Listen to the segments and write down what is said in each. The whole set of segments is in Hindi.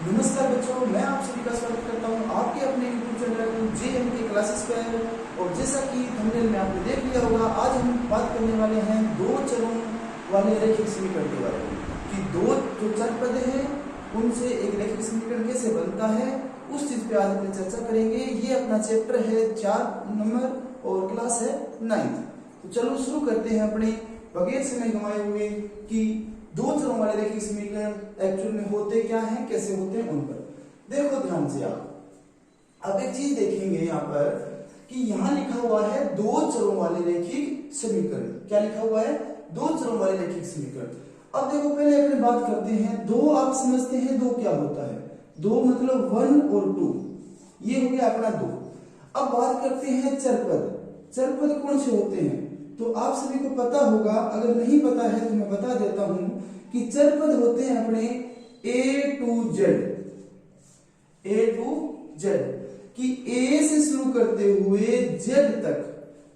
नमस्कार बच्चों, मैं आप सभी का स्वागत करता हूं आपके अपने यूट्यूब चैनल JMK क्लासेस पर। और जैसा कि थंबनेल में आपने देख लिया होगा, आज हम बात करने वाले हैं दो चरों वाले रैखिक समीकरण के बारे में कि दो जो चर पद हैं उनसे एक रैखिक समीकरण कैसे बनता है, उस चीज पे आज हम चर्चा करेंगे। ये अपना चैप्टर है 4 नंबर और क्लास है 9th। तो चलो शुरू करते हैं अपने बगैर समय गंवाए हुए कि दो चरों वाले रैखिक समीकरण एक्चुअल में होते क्या हैं, कैसे होते हैं उन पर देखो ध्यान से। आप अब एक चीज देखेंगे यहाँ पर कि यहाँ लिखा हुआ है दो चरों वाले रैखिक समीकरण। क्या लिखा हुआ है? दो चरों वाले रैखिक समीकरण। अब देखो पहले अपने बात करते हैं दो। आप समझते हैं दो क्या होता है? दो मतलब 1 और 2, ये हो गया अपना दो। अब बात करते हैं चरपद। चरपद कौन से होते हैं? तो आप सभी को पता होगा, अगर नहीं पता है तो मैं बता देता हूं कि चरपद होते हैं अपने A to Z कि A से शुरू करते हुए Z तक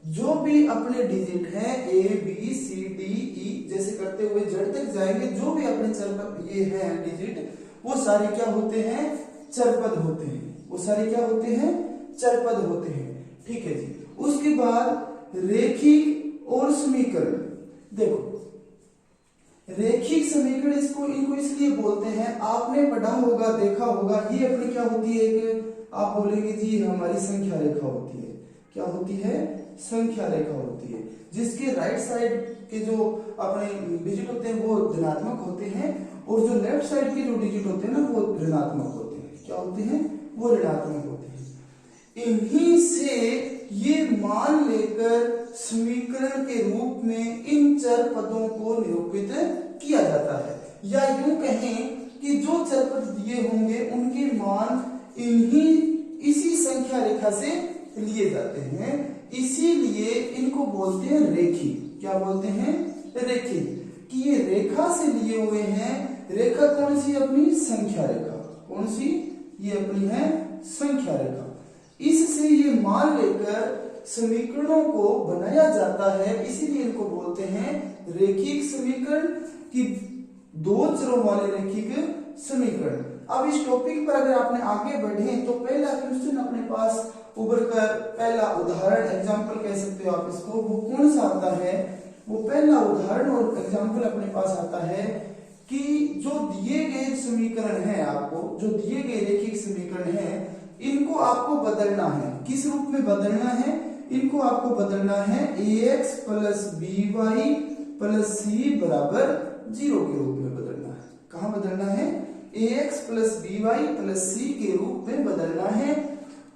जो भी अपने डिजिट हैं A B C D E जैसे करते हुए Z तक जाएंगे, जो भी अपने चरपद ये हैं डिजिट, वो सारे क्या होते हैं? चरपद होते हैं। वो सारे क्या होते हैं? चरपद होते हैं। ठीक है जी। उसके बाद रेखिक और समीकरण। देखो रेखिक समीकरण इनको इसलिए बोलते हैं, आपने पढ़ा होगा, देखा होगा, ये अपनी क्या होती है? एक आप बोलेंगे जी हमारी संख्या रेखा होती है। क्या होती है? संख्या रेखा होती है, जिसके राइट साइड के जो अपने डिजिट होते हैं वो धनात्मक होते हैं और जो लेफ्ट साइड के जो डिजिट होते हैं ना वो ऋणात्मक होते हैं। क्या होते हैं? वो ऋणात्मक होते हैं। इन्हीं से ये मान लेकर समीकरण के रूप में इन चर पदों को निरूपित किया जाता है, या यूं कहें कि जो चर पद दिए होंगे उनके मान इसी संख्या रेखा से लिए जाते हैं, इसीलिए इनको बोलते हैं रेखिक। क्या बोलते हैं? रेखिक। कि ये रेखा से लिए हुए हैं। रेखा कौन सी? अपनी संख्या रेखा। कौन सी? ये अपनी है संख्या रेखा। इससे ये मान लेकर समीकरणों को बनाया जाता है, इसीलिए इनको बोलते हैं रेखिक समीकरण कि दो चरों वाले रैखिक समीकरण। अब इस टॉपिक पर अगर आपने आगे बढ़े तो पहला क्वेश्चन अपने पास उभर कर, पहला उदाहरण एग्जाम्पल कह सकते हो आप इसको, वो कौन सा आता है? वो पहला उदाहरण और एग्जाम्पल अपने पास आता है कि जो दिए गए समीकरण है, आपको जो दिए गए रैखिक समीकरण है, इनको आपको बदलना है। किस रूप में बदलना है? इनको आपको बदलना है ax plus by plus c बराबर 0 के रूप में बदलना है। कहां बदलना है? ax plus by plus c के रूप में बदलना है।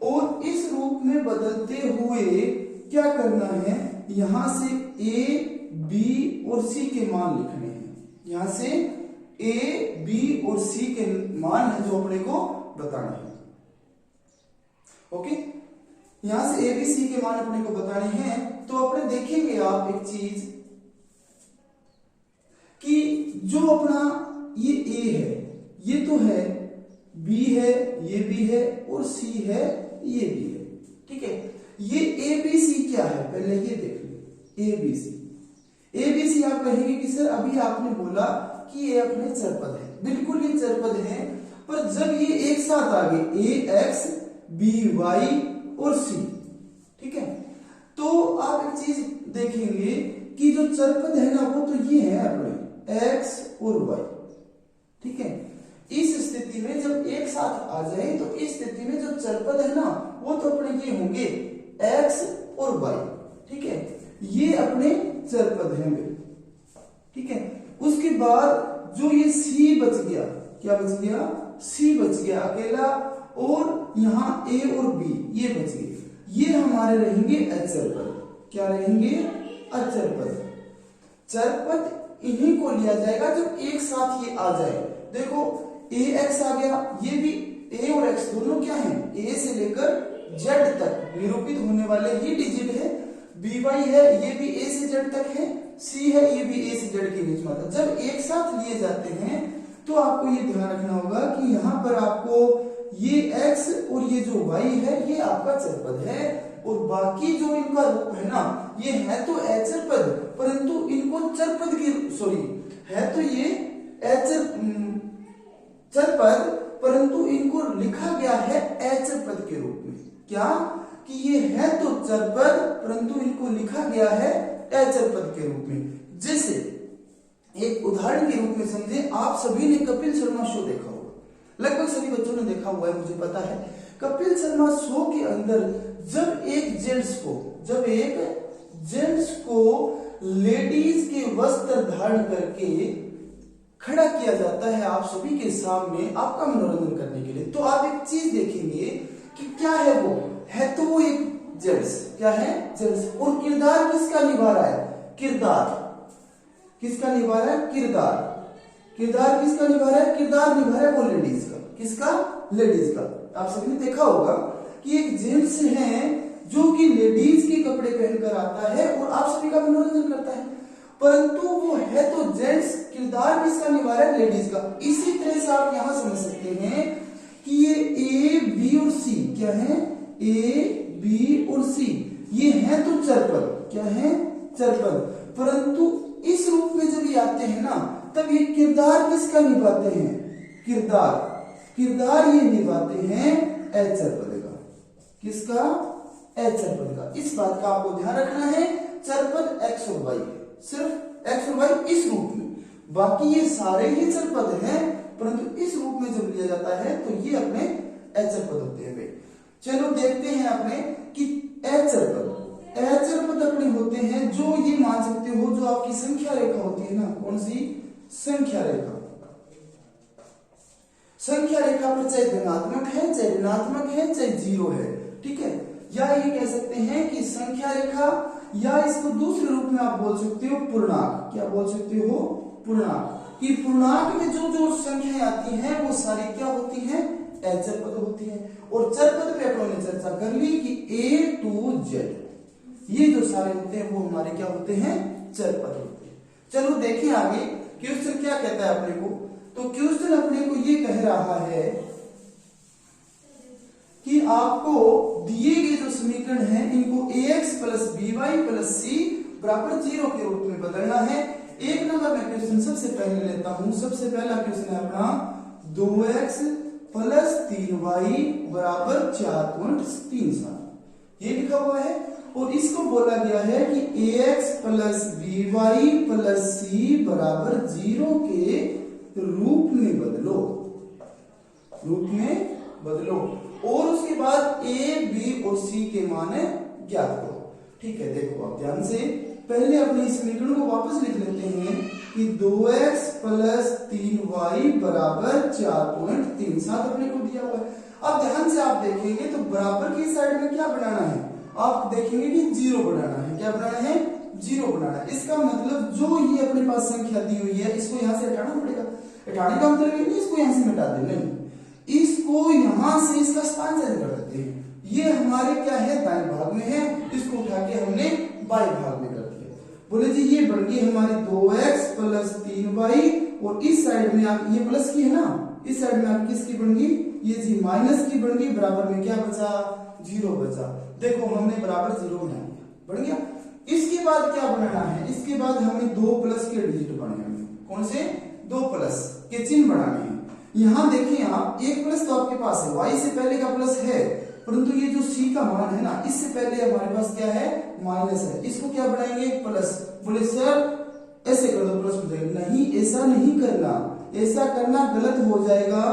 और इस रूप में बदलते हुए क्या करना है? यहां से a b और c के मान लिखने हैं। यहां से a b और c के मान है जो अपने को बताना है। ओके, यहां से a b c के मान अपने को बताने हैं। तो अपने देखेंगे आप एक चीज कि जो अपना ये a है, ये तो है, b है, ये b है और c है, ये भी है। ठीक है, ये a b c क्या है? पहले ये देख लो a b c। a b c आप कहेंगे कि सर अभी आपने बोला कि ये अपने चरपद है। बिल्कुल ये चरपद है, पर जब ये एक साथ आ गए ax by और c, ठीक है, तो आप एक चीज देखेंगे कि जो चरपद है ना वो तो ये है अपने x और y। ठीक है, इस स्थिति में जब एक साथ आ जाए तो इस स्थिति में जो चरपद है ना वो तो अपने ये होंगे x और y। ठीक है, ये अपने चरपद हैं। ठीक है, उसके बाद जो ये c बच गया, क्या बच गया? c बच गया अकेला, और यहाँ a और b ये बच गए। ये हमारे रहेंगे अचर पद। क्या रहेंगे? अचर पद। चरपद इन्हीं को लिया जाएगा जब एक साथ ये आ जाए। देखो ax आ गया, ये भी a और x दोनों क्या हैं? a से लेकर z तक निरूपित होने वाले ही डिजिट है। by है, ये भी a से z तक है। c है, ये भी a से z के बीच में आता है। जब एक साथ लिए जाते हैं तो आपको ये ध्यान रखना होगा कि यहाँ पर आपको ये x और ये जो y है ये आपका चरपद है, और बाकी जो इनका रूप है ना ये है तो अचर पद, परंतु इनको चरपद की है तो ये चरपद, परंतु इनको लिखा गया है अचर पद के रूप में। क्या कि ये है तो चर पद, परंतु इनको लिखा गया है अचर पद के रूप में। जैसे एक उदाहरण के रूप में समझे, आप सभी ने कपिल शर्मा शो देखा होगा, लगभग सभी बच्चों ने देखा हुआ है, मुझे पता है। कपिल शर्मा शो के अंदर जब एक जेंट्स को लेडीज के वस्त्र धारण करके खड़ा किया जाता है आप सभी के सामने आपका मनोरंजन करने के लिए, तो आप एक चीज देखेंगे कि क्या है वो, है तो वो एक जेंट्स, क्या है जेंट्स, और किरदार किसका निभा रहा है, किरदार किसका निभा रहा है, किरदार किसका निभा रहा है, किरदार निभा रहा है वो लेडीज का, किसका, लेडीज का। आप सभी ने देखा होगा कि एक जेंट्स है जो कि लेडीज के कपड़े पहनकर आता है और आप सभी का मनोरंजन करता है, परंतु वो है तो जेंट्स, किरदार किसका निभा रहा है, लेडीज का। इसी तरह से आप यहां समझ सकते हैं कि ये ए बी और सी क्या है, ए बी और सी ये है तो चरपद, क्या है चरपद, परंतु इस रूप में जब ये आते हैं ना तब ये किरदार किसका निभाते हैं, किरदार ये निभाते हैं अचर पद का, किसका, अचर पद का। इस बात का आपको ध्यान रखना है, चरपद एक्स और वाई है, सिर्फ एक्स और वाई इस रूप में, बाकी ये सारे ही चरपद हैं, परंतु इस रूप में जब लिया जाता है तो ये अपने अचर पद होते हैं। चलो देखते हैं अपने कि अचर पद अपने होते हैं जो ये मान सकते हो जो आपकी संख्या रेखा होती है ना, कौन सी, संख्या रेखा पर चाहे धनात्मक है चाहे ऋणात्मक है चाहे जीरो है, ठीक है, या ये कह सकते हैं कि संख्या रेखा, या इसको दूसरे रूप में आप बोल सकते हो पूर्णांक, क्या बोल सकते हो, पूर्णांक, कि पूर्णांक में जो संख्याएं आती हैं वो सारी क्या होती हैं, अचर पद होती हैं। और चरपद पे अपन ने चर्चा कर ली कि ए टू जेड ये जो सारे होते हैं वो हमारे क्या होते हैं, चरपद होते हैं। चलो देखें आगे क्वेश्चन क्या कहता है अपने को, तो क्वेश्चन अपने को ये कह रहा है कि आपको दिए गए जो समीकरण हैं इनको ax plus by plus c बराबर 0 के रूप में बदलना है। एक नंबर में क्वेश्चन सबसे पहले लेता हूं, सबसे पहला क्वेश्चन है अपना 2x प्लस 3y बराबर 4.37 ये लिखा हुआ है, और इसको बोला गया है कि ax plus by plus c बराबर 0 के रूप में बदलो और उसके बाद a b और c के मान ज्ञात करो। ठीक है, देखो आप ध्यान से पहले अपने इस समीकरण को वापस लिख लेते हैं कि 2x प्लस 3y बराबर 4.37 अपने को दिया हुआ है। अब ध्यान से आप देखेंगे तो बराबर की साइड में क्या बनाना है, आप देखेंगे कि 0 बनाना है। क्या बनाना है, 0 बनाना है। इसका मतलब जो ये अपने पास संख्या दी हुई है इसको यहां से हटाना पड़ेगा। हटाने का मतलब ये नहीं इसको यहां से मिटा देना, नहीं, इसको यहां से इसका स्थान चेंज कर देते हैं। ये हमारे क्या है, दाएं भाग में है, इसको उठा के हमने बाएं भाग में कर दिया। बोले जी ये बन गई हमारी 2x प्लस 3y और इस साइड में आप ये प्लस की है ना, इस साइड में आप किसकी बन गई, ये जी माइनस की बन गई। बराबर में क्या बचा, 0 बचा। देखो हमने बराबर 0 बना दिया, बन गया। इसके बाद क्या बनाना है, इसके बाद हमें 2 प्लस के डिजिट बनाने हैं। कौन से, 2 प्लस के चिन्ह बनाने हैं। यहां देखिए आप, एक प्लस तो आपके पास है, y से पहले का प्लस है, परंतु ये जो c का मान है ना, इससे पहले हमारे पास क्या है, माइनस है। इसको क्या बनाएंगे, प्लस। बोले सर ऐसे कर दो, प्लस हो जाएगा। नहीं, ऐसा नहीं करना, ऐसा करना गलत हो जाएगा।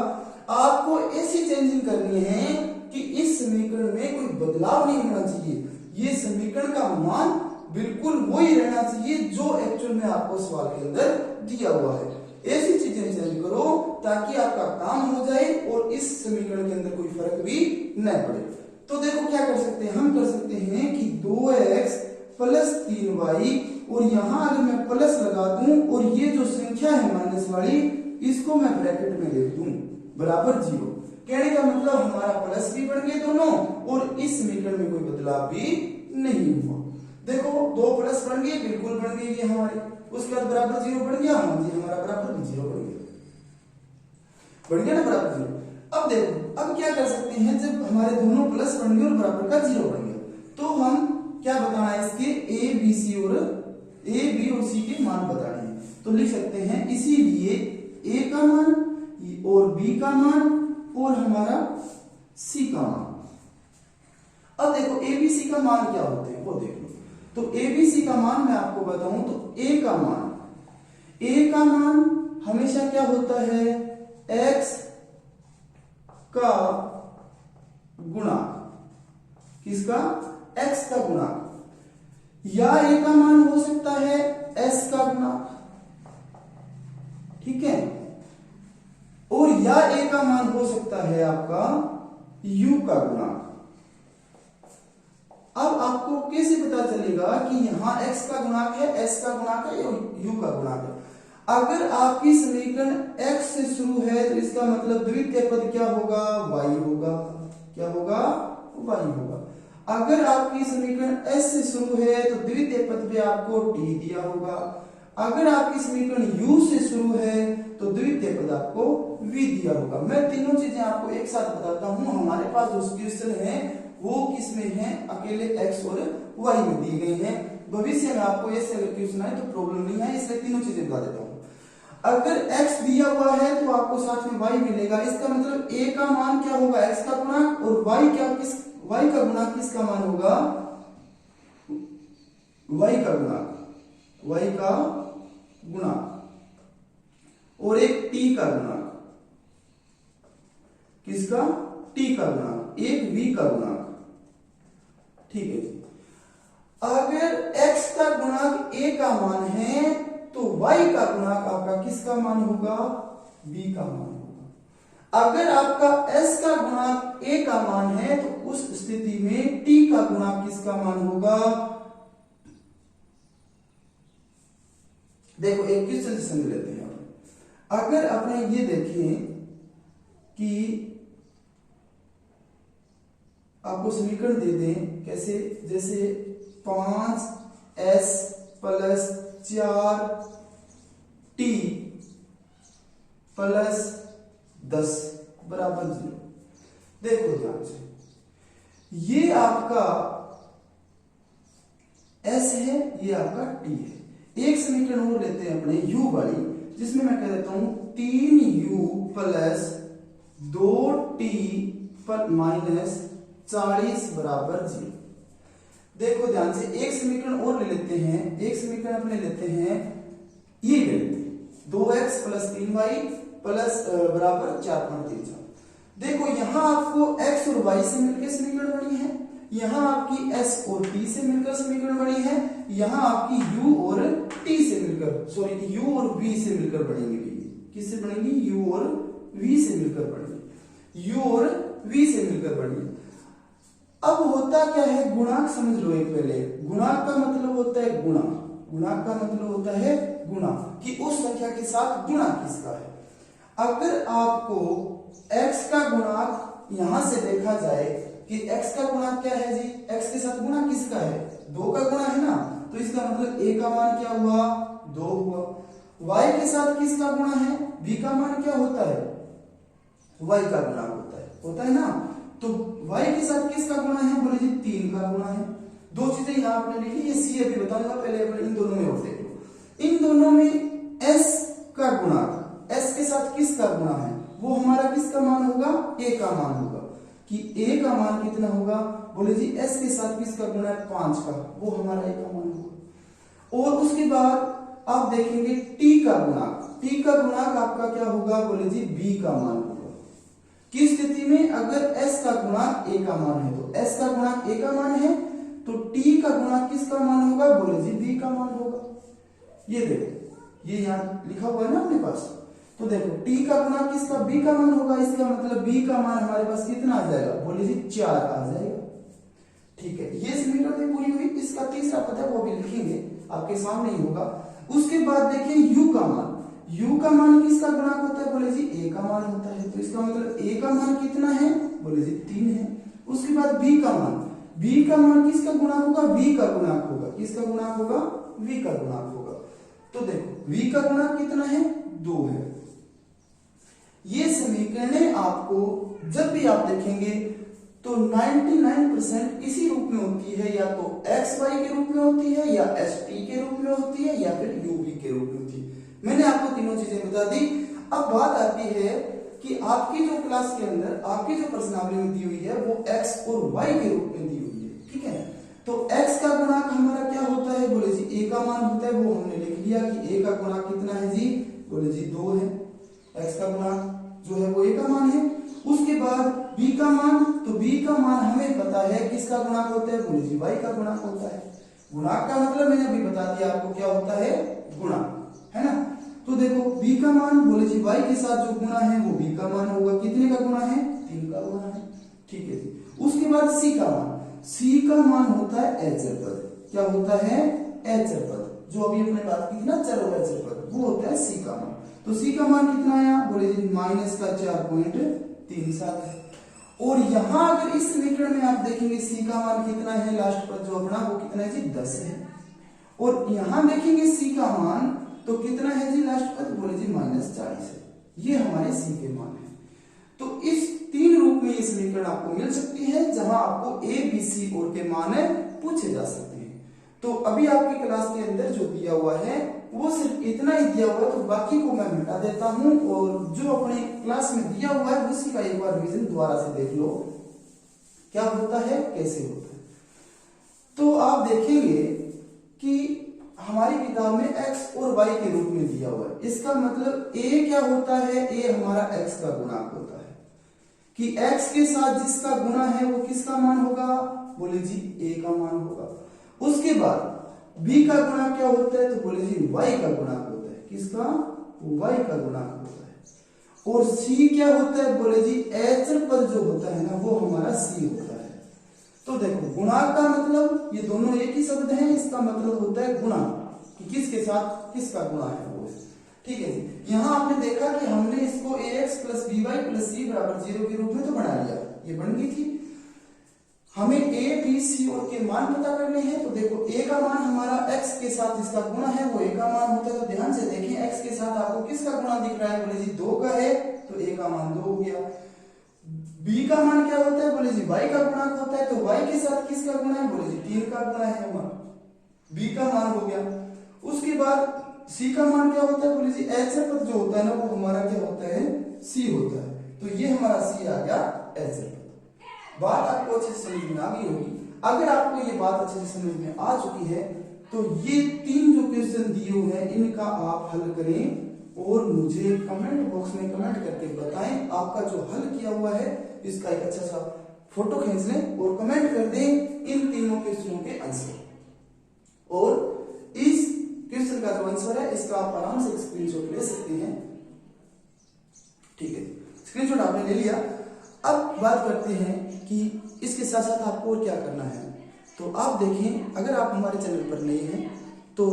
आपको ऐसी चेंजिंग करनी है कि इस समीकरण में कोई बदलाव नहीं होना चाहिए। ये समीकरण का मान बिल्कुल वही रहना चाहिए जो एक्चुअल में आपको सवाल के अंदर दिया हुआ है। ऐसी चीजें चेंज करो ताकि आपका काम हो जाए और इस समीकरण के अंदर कोई फर्क भी न पड़े। तो देखो क्या कर सकते हैं, हम कर सकते हैं कि 2x प्लस 3y और यहां अगर मैं प्लस लगा दूं और ये जो संख्या है माइनस वाली, इसको मैं ब्रैकेट में लिख दूं बराबर 0। कहने का मतलब हमारा प्लस भी बढ़ गए दोनों और इस समीकरण में कोई बदलाव भी नहीं हुआ। देखो 2 प्लस बन गए, बिल्कुल बन गई ये हमारी। उसके बाद बराबर 0 बढ़ गया, हाँ जी हमारा बराबर भी 0 बढ़ गया ना, बराबर 0। अब देखो, अब क्या कर सकते हैं, जब हमारे दोनों प्लस बन गए और बराबर का 0 बन गया, तो हम क्या बताना है, इसके a b और c के मान बताने हैं। तो लिख सकते हैं इसीलिए a का मान और b का मान और हमारा सी का मान। अब देखो एबीसी का मान क्या होते हैं वो देख लो। तो एबीसी का मान मैं आपको बताऊं तो ए का मान हमेशा क्या होता है, एक्स का गुणा, किसका, एक्स का गुणा, या ए का मान हो सकता है एस का गुणा, ठीक है, और या ए का मान हो सकता है आपका यू का गुणा। अब आपको कैसे पता चलेगा कि यहां एक्स का गुणाक है, एस का गुणाक है या यू का गुणाक है? अगर आपकी समीकरण x से शुरू है तो इसका मतलब द्वितीय पद क्या होगा, y होगा। क्या होगा, y होगा। अगर आपकी समीकरण s से शुरू है तो द्वितीय पद पे आपको t दिया होगा। अगर आपकी समीकरण u से शुरू है तो द्वितीय पद आपको v दिया होगा। मैं तीनों चीजें आपको एक साथ बताता हूं। हमारे पास जो क्वेश्चन है वो किसमें है, अकेले x और y में दी गई है। भविष्य में आपको ऐसे अगर क्वेश्चन आए तो प्रॉब्लम नहीं है, इसलिए तीनों चीजें बता देता हूं। अगर x दिया हुआ है तो आपको साथ में y मिलेगा। इसका मतलब a का मान क्या होगा, x का गुणाक, और y का गुणाक किसका मान होगा, y का गुणाक, और एक t का गुणाक, किसका, t का गुणाक, एक v का गुणाक, ठीक है जी। अगर x का गुणाक a का मान है तो y का गुणाक आपका किसका मान होगा, b का मान होगा। अगर आपका s का गुणाक a का मान है तो उस स्थिति में t का गुणाक किसका मान होगा। देखो एक क्वेश्चन से समझ लेते हैं। अगर अपने ये देखें कि आपको समीकरण दे दें कैसे, जैसे 5s प्लस 4t प्लस 10 बराबर 0। देखो ध्यान से, ये आपका s है, ये आपका t है। एक समीकरण और लेते हैं अपने u वाली, जिसमें मैं कह देता हूं 3u प्लस 2t पर माइनस 40 बराबर 0। देखो ध्यान से, एक समीकरण और ले लेते हैं। एक समीकरण अपने लेते हैं, ये ले लेते हैं 2x प्लस 3y प्लस बराबर 4.34। देखो यहां आपको x और y से मिलकर समीकरण बनी है, यहां आपकी s और t से मिलकर समीकरण बनी है, यहां आपकी u और t से मिलकर, सॉरी u और v से मिलकर बनेंगी। किससे बनेंगी, u और v से मिलकर बनेंगी, u और v से मिलकर बनेंगी। अब होता क्या है, गुणाक समझ लो एक पहले। गुणाक का मतलब होता है गुणा, गुणाक का मतलब होता है गुणा, कि उस संख्या के साथ गुणा किसका है। अगर आपको x का गुणाक यहां से देखा जाए कि x का गुणाक क्या है जी, x के साथ गुणा किसका है, 2 का गुणा है ना, तो इसका मतलब a का मान क्या हुआ, 2 हुआ। y के साथ किसका गुणा है, b का मान क्या होता है, y का गुणा होता है ना। तो y के साथ किसका गुणा है, बोले जी 3 का गुणा है। दो चीजें यहां आपने लिखी, ये सी अभी बताऊंगा, पहले अपने इन दोनों में और देख लो। इन दोनों में s का गुणा, s के साथ किसका गुणा है, वो हमारा किसका मान होगा, a का मान होगा। कि a का मान कितना होगा, बोले जी s के साथ किसका गुणा है, 5 का, वो हमारा a का मान होगा। और उसके बाद आप देखेंगे t का गुणाक, t का गुणाक आपका क्या होगा, बोले जी b का मान होगा। किस स्थिति में, अगर s का गुणाक a का मान है, तो s का गुणाक a का मान है, तो t का गुणाक किसका मान होगा, बोले जी b का मान होगा। ये देखो, ये यहाँ लिखा हुआ है ना अपने पास, तो देखो t का गुणाक किसका, b का मान होगा। इसका मतलब b का मान हमारे पास कितना आ जाएगा, बोले जी 4 आ जाएगा। ठीक है, ये समीकरण भी पूरी हुई। इसका तीसरा पद है वो भी लिखेंगे, आपके सामने ही होगा। उसके बाद देखिए u का मान, u का मान किसका गुणाक होता है, बोले जी a का मान होता है। तो इसका मतलब a का मान कितना है, बोले जी 3 है। उसके बाद b का मान, b का मान किसका गुणाक होगा, v का गुणाक होगा। किसका गुणाक होगा, v का गुणाक होगा। तो देखो v का गुणाक कितना है, 2 है। ये समीकरणें आपको जब भी आप देखेंगे तो 99% इसी रूप में होती है, या तो एक्स वाई के रूप में होती है, या एस टी के रूप में होती है, या फिर यू वी के रूप में होती है। मैंने आपको तीनों चीजें बता दी। अब बात आती है कि आपकी जो क्लास के अंदर आपकी जो प्रश्नावली दी हुई है वो x और y के रूप में दी हुई है, ठीक है। तो x का गुणांक हमारा क्या होता है, बोले जी a का मान होता है, वो हमने लिख लिया कि a का गुणांक कितना है जी, बोले जी 2 है। x का गुणांक जो है वो a का मान है। उसके बाद b का मान, तो b का मान हमें पता है किसका गुणांक होता है, बोले जी y का गुणांक होता है। गुणांक का मतलब मैंने अभी बता दिया आपको क्या होता है, गुणा, है ना। तो देखो b का मान, बोले जी y के साथ जो गुणा है वो b का मान होगा, कितने का गुणा है, 3 का गुणा है, ठीक है जी। उसके बाद c का मान, c का मान होता है अचर पद, क्या होता है, अचर पद, जो अभी हमने बात की थी ना चर और अचर पद, वो होता है c का मान। तो c का मान कितना आया, बोले जी -4.37 है। और यहां अगर इस समीकरण में आप देखेंगे c का मान कितना है, लास्ट पद जो अपना वो कितना है जी 10 है। और यहां देखेंगे c का मान तो कितना है जी, लास्ट पद बोले जी -40 है। ये हमारे c के मान है। तो इस 3 रूप में ये समीकरण आपको मिल सकती है जहां आपको a b c और के मान पूछे जा सकते हैं। तो अभी आपकी क्लास के अंदर जो दिया हुआ है वो सिर्फ इतना ही दिया हुआ है, तो बाकी को मैं मिटा देता हूं और जो अपने क्लास में दिया हुआ है उसी का एक बार रिवीजन दोबारा से देख लो, क्या होता है, कैसे होता है। तो आप देखेंगे कि हमारी किताब में x और y के रूप में दिया हुआ है। इसका मतलब a क्या होता है, a हमारा x का गुणांक होता है, कि x के साथ जिसका गुणा है वो किसका मान होगा, बोले जी a का मान होगा। उसके बाद b का गुणांक क्या होता है, तो बोले जी y का गुणांक होता है, किसका, y का गुणांक होता है। और c क्या होता है, बोले जी अचर पद जो होता है ना वो हमारा c होता है। तो देखो गुणांक का मतलब ये दोनों एक ही शब्द हैं, इसका मतलब होता है गुणा, कि किसके साथ किसका गुणा है वो, ठीक है जी। यहां आपने देखा कि हमने इसको ax + by + c = 0 के रूप में तो बना लिया, ये बन गई थी। हमें a b c और के मान पता करने हैं। तो देखो a का मान हमारा x के साथ जिसका गुणा है वो a का मान होता है। तो ध्यान से देखिए x के साथ आपको किसका गुणा दिख रहा है, बोले जी 2 का है, तो a का मान 2 हो गया। b का मान क्या होता है, बोले जी y का गुणांक होता है, तो y के साथ किसका गुणा है, बोले जी 3 का गुणा है हमारा, b का मान हो गया। उसके बाद c का मान क्या होता है, बोले जी अचर पद जो होता है ना वो हमारा क्या होता है, c होता है। तो ये हमारा c आ गया अचर पद। बात आपको अच्छे से समझ में आ गई होगी। अगर आपको ये बात अच्छे से समझ में आ चुकी है तो ये 3 जो क्वेश्चन दिए हुए हैं इनका आप हल करें और मुझे कमेंट बॉक्स में कमेंट करके बताएं। आपका जो हल किया हुआ है इसका एक अच्छा सा फोटो खींच लें और कमेंट कर दें इन तीनों क्वेश्चनों के आंसर। और इस क्वेश्चन का जो आंसर है इसका आप आराम से स्क्रीनशॉट ले सकते हैं, ठीक है। स्क्रीनशॉट आपने ले लिया। अब बात करते हैं कि इसके साथ साथ आपको और क्या करना है। तो आप देखें, अगर आप हमारे चैनल पर नए हैं तो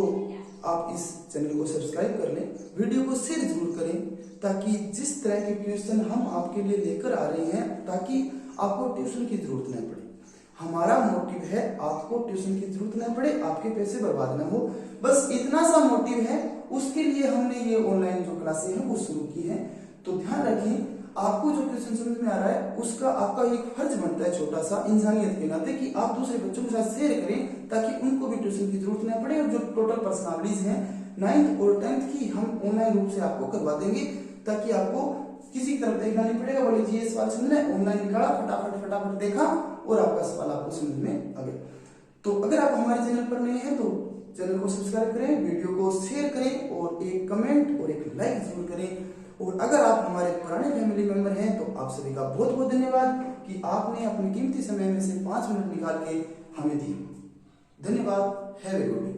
आप इस चैनल को सब्सक्राइब कर लें, वीडियो को शेयर जरूर करें, ताकि जिस तरह के क्वेश्चन हम आपके लिए लेकर आ रहे हैं ताकि आपको ट्यूशन की जरूरत न पड़े। हमारा मोटिव है आपको ट्यूशन की जरूरत न पड़े, आपके पैसे बर्बाद न हो, बस इतना सा मोटिव है। उसके लिए हमने ये ऑनलाइन जो क्लासेस हैं वो शुरू की है। तो ध्यान रखें, आपको जो क्वेश्चन समझ में आ रहा है उसका आपका एक फर्ज बनता है छोटा सा इंसानियत के नाते कि आप दूसरे बच्चों के साथ शेयर करें ताकि उनको भी ट्यूशन की जरूरत न पड़े। और जो टोटल पर्सनालिटीज हैं 9th और 10th की हम ऑनलाइन रूप से आपको करवा देंगे, ताकि आपको किसी की तरफ देखना नहीं पड़ेगा, बोले जी ये सवाल समझना है, ऑनलाइन निकाला, फटाफट देखा और आपका सवाल आपको समझ में आ गया। तो अगर आप हमारे चैनल पर नए हैं तो चैनल को सब्सक्राइब करें, वीडियो को शेयर करें और एक कमेंट और एक लाइक जरूर करें। और अगर आप हमारे पुराने फैमिली मेंबर हैं तो आप सभी का बहुत बहुत धन्यवाद कि आपने अपने कीमती समय में से 5 मिनट निकाल के हमें दी। धन्यवाद। Have a good day.